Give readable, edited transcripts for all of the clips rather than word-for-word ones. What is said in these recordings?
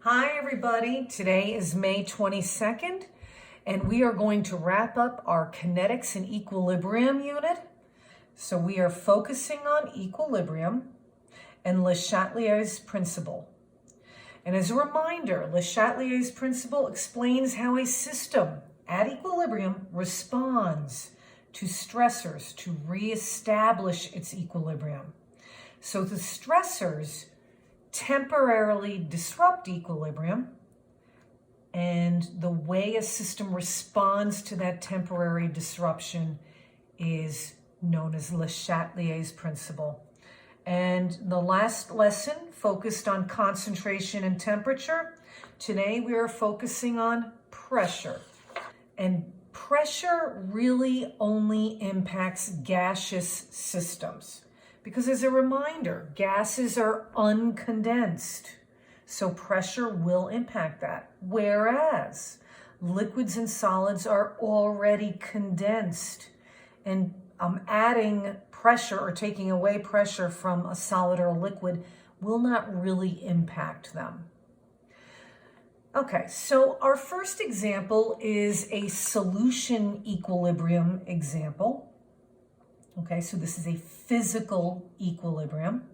Hi everybody, today is May 22nd and we are going to wrap up our kinetics and equilibrium unit. So we are focusing on equilibrium and LeChatelier's principle. And as a reminder, LeChatelier's principle explains how a system at equilibrium responds to stressors to reestablish its equilibrium. So the stressors temporarily disrupt equilibrium, and the way a system responds to that temporary disruption is known as LeChatelier's principle. And the last lesson focused on concentration and temperature. Today we are focusing on pressure. And pressure really only impacts gaseous systems. Because as a reminder, gases are uncondensed, so pressure will impact that. Whereas liquids and solids are already condensed, and adding pressure or taking away pressure from a solid or a liquid will not really impact them. Okay, so our first example is a solution equilibrium example. Okay, so this is a physical equilibrium.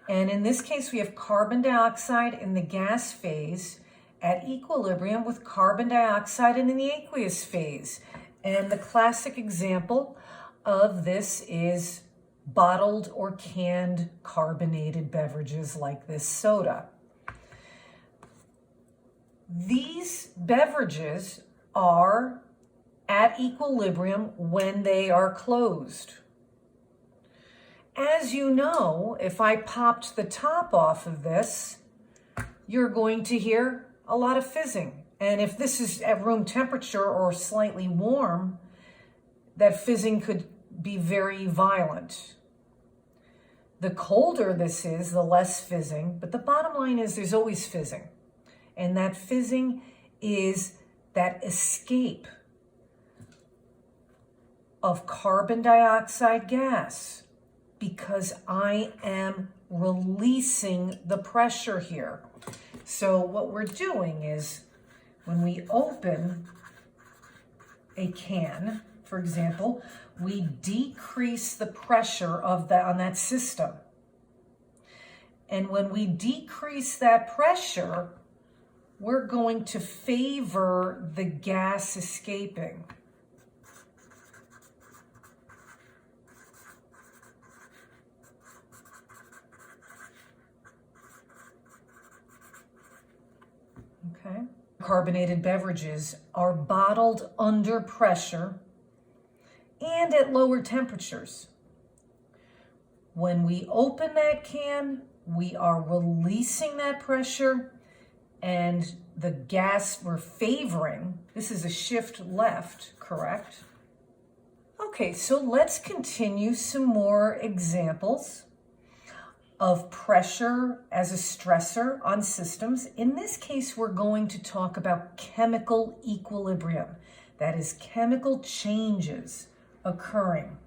And in this case, we have carbon dioxide in the gas phase at equilibrium with carbon dioxide in the aqueous phase. And the classic example of this is bottled or canned carbonated beverages like this soda. These beverages are at equilibrium when they are closed. As you know, if I popped the top off of this, you're going to hear a lot of fizzing. And if this is at room temperature or slightly warm, that fizzing could be very violent. The colder this is, the less fizzing, but the bottom line is there's always fizzing. And that fizzing is that escape of carbon dioxide gas, because I am releasing the pressure here. So what we're doing is when we open a can, for example, we decrease the pressure of that on that system. And when we decrease that pressure, we're going to favor the gas escaping. Okay. Carbonated beverages are bottled under pressure and at lower temperatures. When we open that can, we are releasing that pressure, and the gas we're favoring, this is a shift left, correct? Okay, so let's continue some more examples of pressure as a stressor on systems. In this case, we're going to talk about chemical equilibrium. That is chemical changes occurring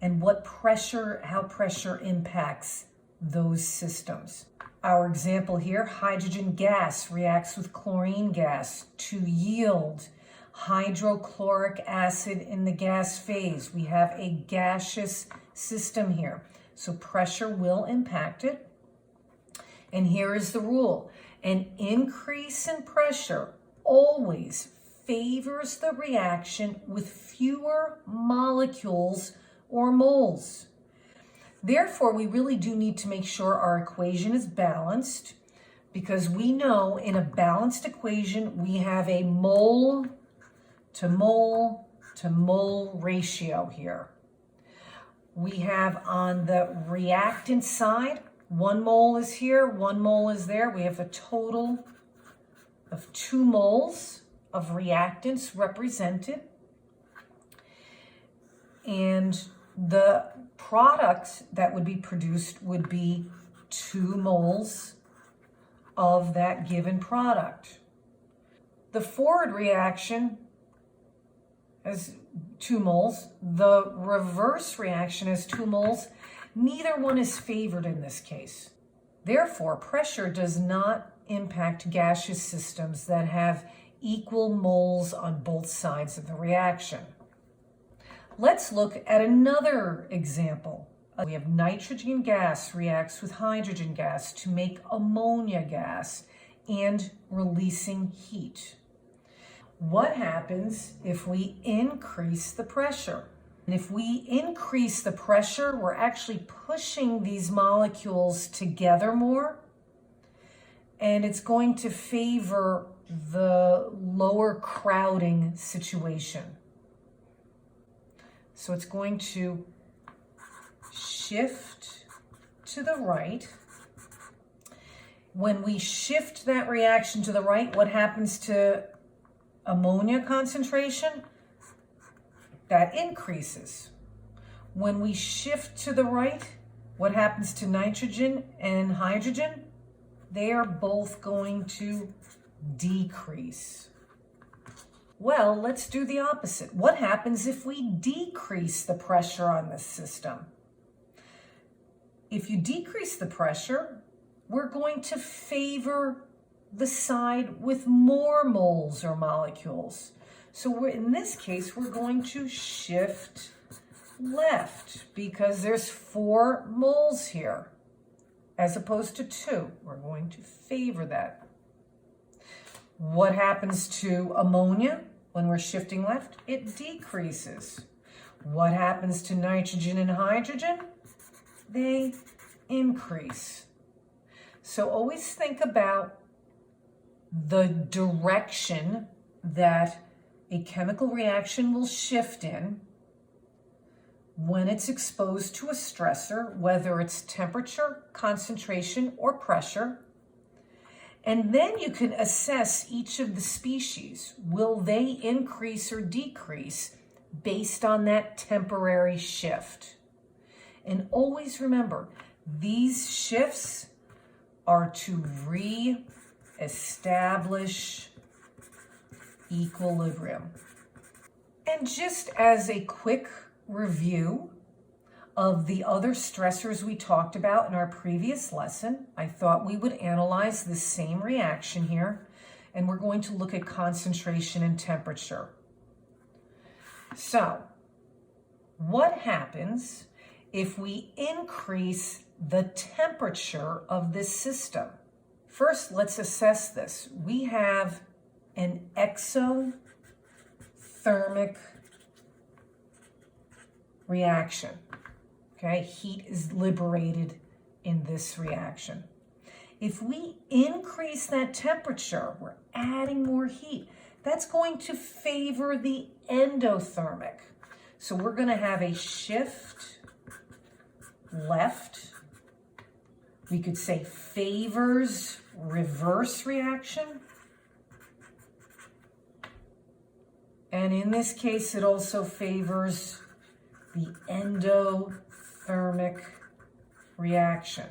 and how pressure impacts those systems. Our example here, hydrogen gas reacts with chlorine gas to yield hydrochloric acid in the gas phase. We have a gaseous system here. So pressure will impact it. And here is the rule. An increase in pressure always favors the reaction with fewer molecules or moles. Therefore, we really do need to make sure our equation is balanced, because we know in a balanced equation, we have a mole to mole to mole ratio here. We have on the reactant side, 1 mole is here, 1 mole is there. We have a total of 2 moles of reactants represented. And the product that would be produced would be 2 moles of that given product. The forward reaction has 2 moles. The reverse reaction has 2 moles. Neither one is favored in this case. Therefore, pressure does not impact gaseous systems that have equal moles on both sides of the reaction. Let's look at another example. We have nitrogen gas reacts with hydrogen gas to make ammonia gas and releasing heat. What happens if we increase the pressure? And if we increase the pressure, we're actually pushing these molecules together more, and it's going to favor the lower crowding situation. So it's going to shift to the right. When we shift that reaction to the right, what happens to ammonia concentration? That increases. When we shift to the right, what happens to nitrogen and hydrogen? They are both going to decrease. Well, let's do the opposite. What happens if we decrease the pressure on this system? If you decrease the pressure, we're going to favor the side with more moles or molecules. So in this case, we're going to shift left because there's 4 moles here as opposed to 2. We're going to favor that. What happens to ammonia when we're shifting left? It decreases. What happens to nitrogen and hydrogen? They increase. So always think about the direction that a chemical reaction will shift in when it's exposed to a stressor, whether it's temperature, concentration, or pressure. And then you can assess each of the species. Will they increase or decrease based on that temporary shift? And always remember, these shifts are to re-establish equilibrium. And just as a quick review of the other stressors we talked about in our previous lesson, I thought we would analyze this same reaction here, and we're going to look at concentration and temperature. So, what happens if we increase the temperature of this system? First, let's assess this. We have an exothermic reaction. Okay, heat is liberated in this reaction. If we increase that temperature, we're adding more heat. That's going to favor the endothermic. So we're going to have a shift left. We could say favors reverse reaction. And in this case, it also favors the endothermic reaction.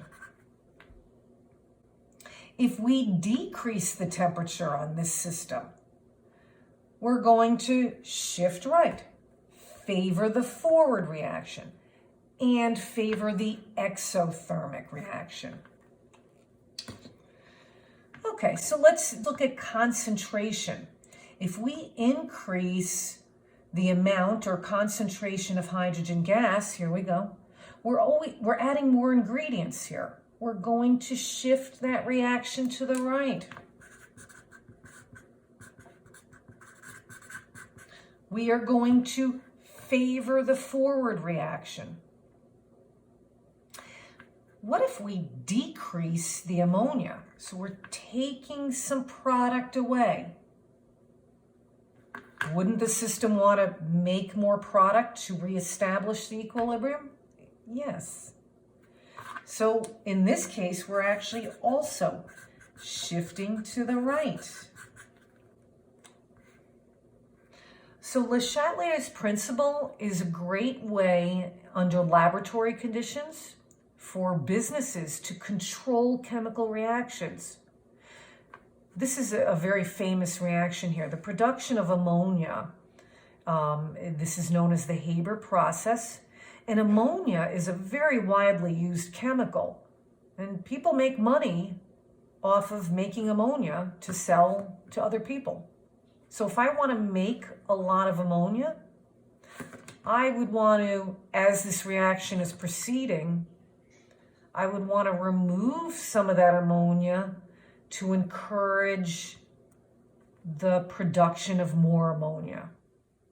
If we decrease the temperature on this system, we're going to shift right, favor the forward reaction, and favor the exothermic reaction. Okay, so let's look at concentration. If we increase the amount or concentration of hydrogen gas, here we go, we're adding more ingredients here. We're going to shift that reaction to the right. We are going to favor the forward reaction. What if we decrease the ammonia? So we're taking some product away. Wouldn't the system want to make more product to reestablish the equilibrium? Yes. So in this case, we're actually also shifting to the right. So LeChatelier's principle is a great way under laboratory conditions for businesses to control chemical reactions. This is a very famous reaction here. The production of ammonia, this is known as the Haber Process. And ammonia is a very widely used chemical. And people make money off of making ammonia to sell to other people. So if I want to make a lot of ammonia, I would want to, as this reaction is proceeding, I would want to remove some of that ammonia to encourage the production of more ammonia.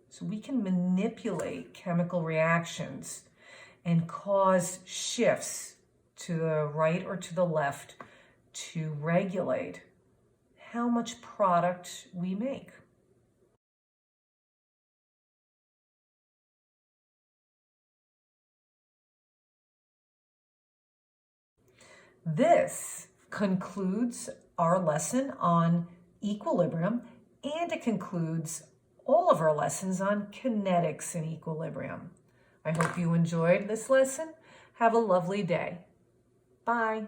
So we can manipulate chemical reactions and cause shifts to the right or to the left to regulate how much product we make. This concludes our lesson on equilibrium, and it concludes all of our lessons on kinetics and equilibrium. I hope you enjoyed this lesson. Have a lovely day. Bye.